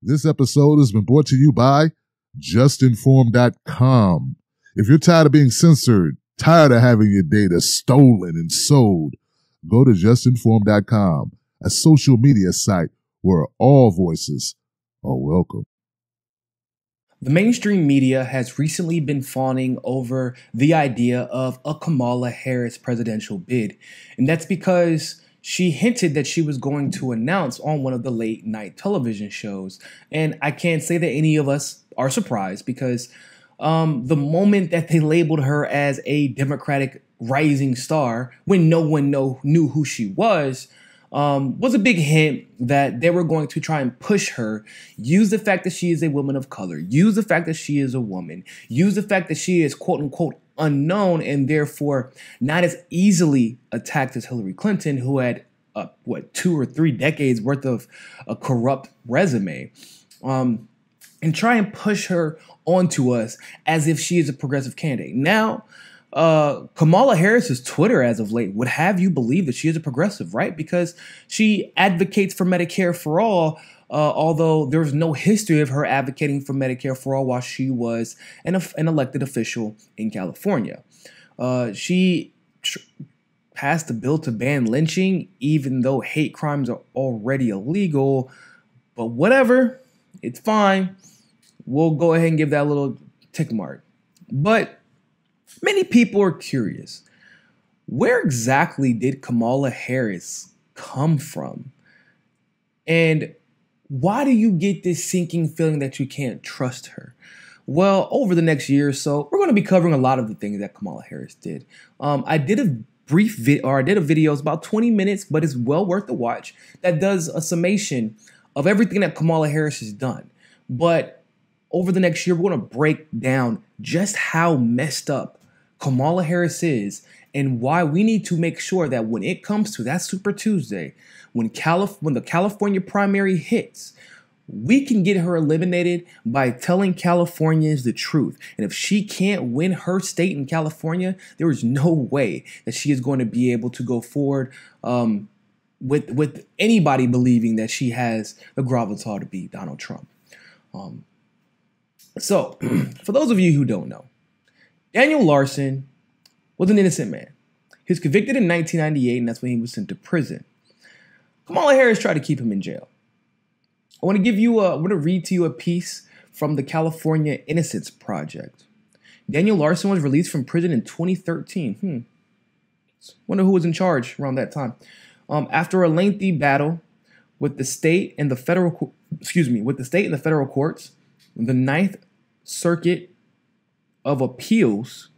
This episode has been brought to you by JustNForm.com. If you're tired of being censored, tired of having your data stolen and sold, go to JustNForm.com, a social media site where all voices are welcome. The mainstream media has recently been fawning over the idea of a Kamala Harris presidential bid, and that's because she hinted that she was going to announce on one of the late night television shows. And I can't say that any of us are surprised because the moment that they labeled her as a Democratic rising star, when no one knew who she was a big hint that they were going to try and push her, use the fact that she is a woman of color, use the fact that she is a woman, use the fact that she is quote unquote unknown and therefore not as easily attacked as Hillary Clinton, who had 2 or 3 decades worth of a corrupt resume, and try and push her onto us as if she is a progressive candidate. Now, Kamala Harris's Twitter as of late would have you believe that she is a progressive, right? Because she advocates for Medicare for all, although there's no history of her advocating for Medicare for all while she was an elected official in California. She passed a bill to ban lynching, even though hate crimes are already illegal. But whatever, it's fine. We'll go ahead and give that a little tick mark. But many people are curious, where exactly did Kamala Harris come from? And why do you get this sinking feeling that you can't trust her? Well, over the next year or so, we're going to be covering a lot of the things that Kamala Harris did. I did a video, it's about 20 minutes, but it's well worth the watch, that does a summation of everything that Kamala Harris has done. But over the next year, we're going to break down just how messed up Kamala Harris is and why we need to make sure that when it comes to that Super Tuesday, when the California primary hits, we can get her eliminated by telling Californians the truth. And if she can't win her state in California, there is no way that she is going to be able to go forward with anybody believing that she has the gravitas to beat Donald Trump. So, for those of you who don't know, Danny Larson was an innocent man. He was convicted in 1998, and that's when he was sent to prison. Kamala Harris tried to keep him in jail. I want to read to you a piece from the California Innocence Project. Danny Larson was released from prison in 2013. Wonder who was in charge around that time. After a lengthy battle with the state and the federal courts, the Ninth Circuit of Appeals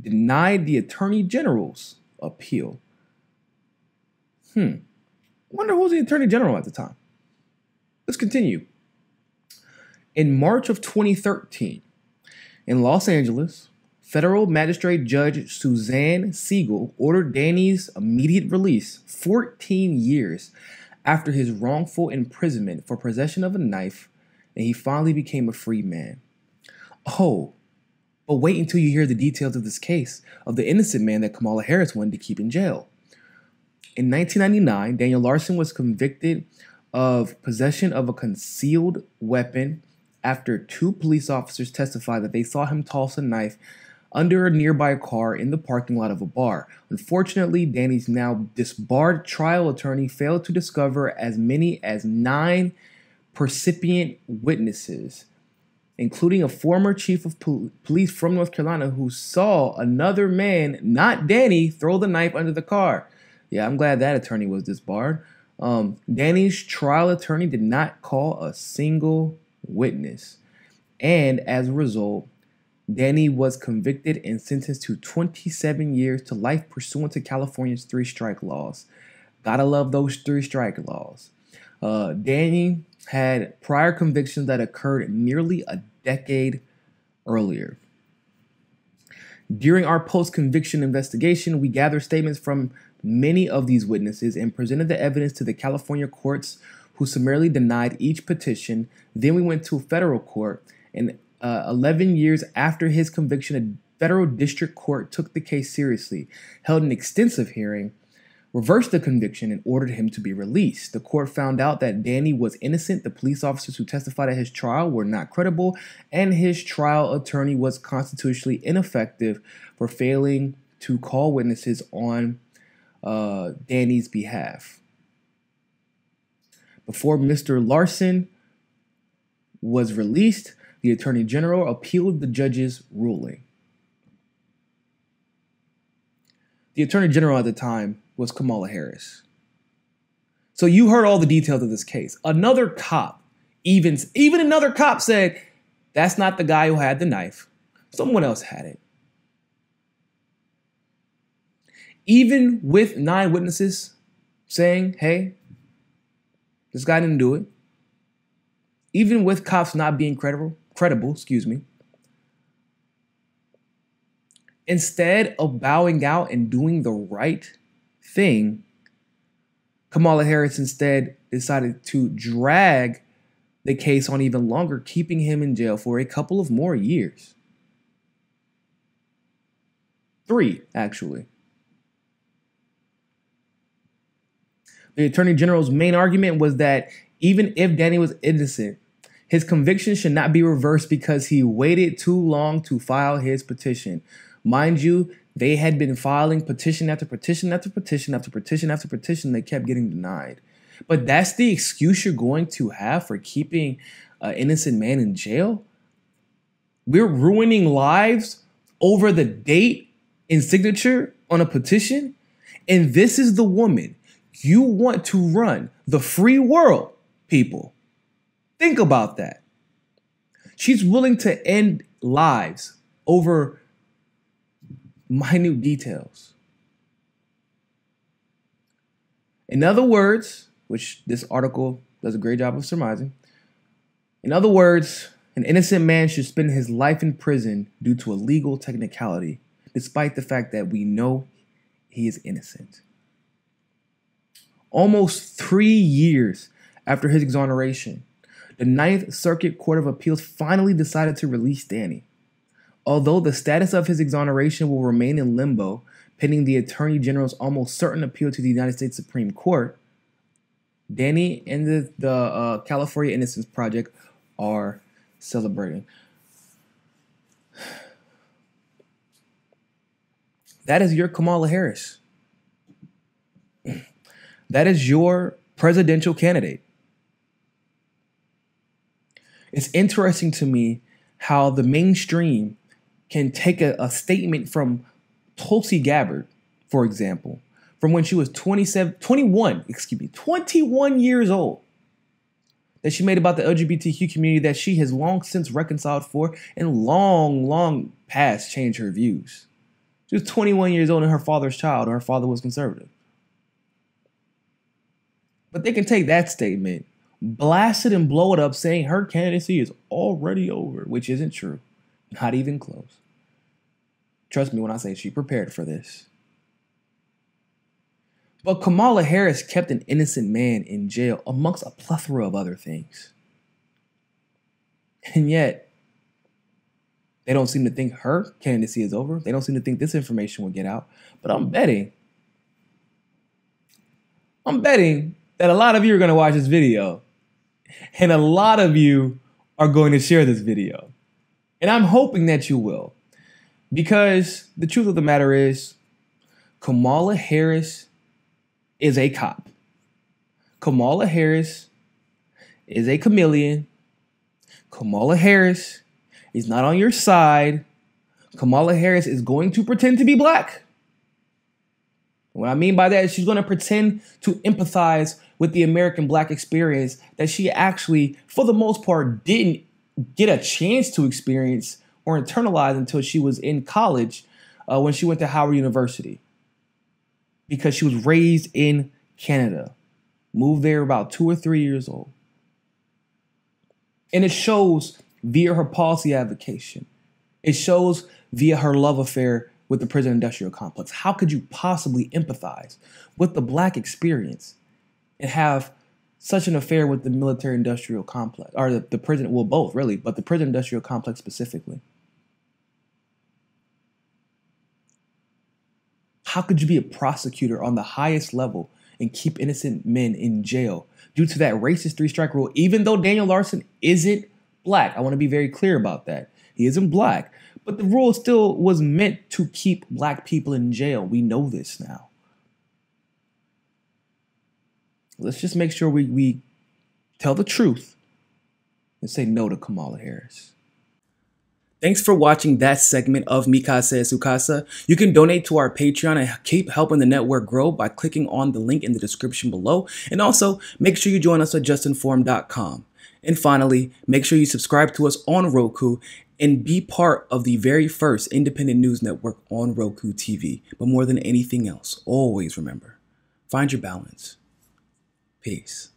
denied the Attorney General's appeal. Wonder who was the Attorney General at the time. Let's continue. In March of 2013, in Los Angeles, federal magistrate Judge Suzanne Siegel ordered Danny's immediate release 14 years after his wrongful imprisonment for possession of a knife, and he finally became a free man. Oh, but wait until you hear the details of this case of the innocent man that Kamala Harris wanted to keep in jail. In 1999, Danny Larson was convicted of possession of a concealed weapon after 2 police officers testified that they saw him toss a knife under a nearby car in the parking lot of a bar. Unfortunately, Danny's now disbarred trial attorney failed to discover as many as 9 percipient witnesses, including a former chief of police from North Carolina who saw another man, not Danny, throw the knife under the car. Yeah, I'm glad that attorney was disbarred. Danny's trial attorney did not call a single witness. And as a result, Danny was convicted and sentenced to 27 years to life pursuant to California's 3-strike laws. Gotta love those 3-strike laws. Danny had prior convictions that occurred nearly a decade earlier. During our post-conviction investigation, we gathered statements from many of these witnesses and presented the evidence to the California courts, who summarily denied each petition. Then we went to a federal court, and 11 years after his conviction, a federal district court took the case seriously, held an extensive hearing, reversed the conviction and ordered him to be released. The court found out that Danny was innocent. The police officers who testified at his trial were not credible, and his trial attorney was constitutionally ineffective for failing to call witnesses on Danny's behalf. Before Mr. Larson was released, the Attorney General appealed the judge's ruling. The Attorney General at the time was Kamala Harris. So you heard all the details of this case. Another cop, even another cop said, that's not the guy who had the knife. Someone else had it. Even with 9 witnesses saying, hey, this guy didn't do it. Even with cops not being credible, instead of bowing out and doing the right thing, Kamala Harris instead decided to drag the case on even longer, keeping him in jail for a couple of more years. 3, actually. The Attorney General's main argument was that even if Danny was innocent, his conviction should not be reversed because he waited too long to file his petition. Mind you, they had been filing petition after petition after petition after petition after petition. They kept getting denied. But that's the excuse you're going to have for keeping an innocent man in jail? We're ruining lives over the date and signature on a petition? And this is the woman you want to run the free world, people. Think about that. She's willing to end lives over minute details. In other words, which this article does a great job of surmising, in other words, an innocent man should spend his life in prison due to a legal technicality, despite the fact that we know he is innocent. Almost 3 years after his exoneration, the Ninth Circuit Court of Appeals finally decided to release Danny. Although the status of his exoneration will remain in limbo, pending the Attorney General's almost certain appeal to the United States Supreme Court, Danny and the California Innocence Project are celebrating. That is your Kamala Harris. That is your presidential candidate. It's interesting to me how the mainstream can take a statement from Tulsi Gabbard, for example, from when she was 21 years old, that she made about the LGBTQ community that she has long since reconciled for and long past changed her views. She was 21 years old and her father's child, and her father was conservative. But they can take that statement, blast it and blow it up saying her candidacy is already over, which isn't true. Not even close. Trust me when I say she prepared for this. But Kamala Harris kept an innocent man in jail amongst a plethora of other things. And yet, they don't seem to think her candidacy is over. They don't seem to think this information will get out. But I'm betting that a lot of you are going to watch this video. And a lot of you are going to share this video. And I'm hoping that you will. Because the truth of the matter is, Kamala Harris is a cop. Kamala Harris is a chameleon. Kamala Harris is not on your side. Kamala Harris is going to pretend to be black. What I mean by that is she's going to pretend to empathize with the American black experience that she actually, for the most part, didn't get a chance to experience or internalize until she was in college when she went to Howard University. Because she was raised in Canada, moved there about 2 or 3 years old. And it shows via her policy advocacy. It shows via her love affair with the prison industrial complex. How could you possibly empathize with the black experience and have such an affair with the military industrial complex, or the prison, well, both really, but the prison industrial complex specifically? How could you be a prosecutor on the highest level and keep innocent men in jail due to that racist 3-strike rule, even though Daniel Larson isn't black? I want to be very clear about that. He isn't black, but the rule still was meant to keep black people in jail. We know this now. Let's just make sure we tell the truth and say no to Kamala Harris. Thanks for watching that segment of Mi Casa es Su Casa. You can donate to our Patreon and keep helping the network grow by clicking on the link in the description below. And also, make sure you join us at JustNForm.com. And finally, make sure you subscribe to us on Roku and be part of the very first independent news network on Roku TV. But more than anything else, always remember, find your balance. Peace.